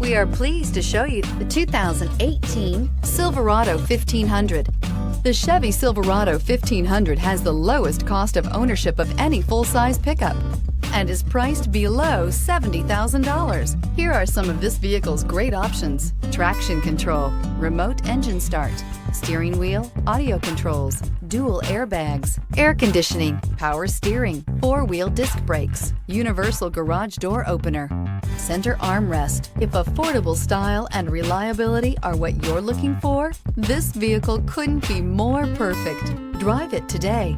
We are pleased to show you the 2018 Silverado 1500. The Chevy Silverado 1500 has the lowest cost of ownership of any full-size pickup and is priced below $70,000. Here are some of this vehicle's great options: traction control, remote engine start, steering wheel audio controls, dual airbags, air conditioning, power steering, four-wheel disc brakes, universal garage door opener, center armrest. If affordable style and reliability are what you're looking for, this vehicle couldn't be more perfect. Drive it today.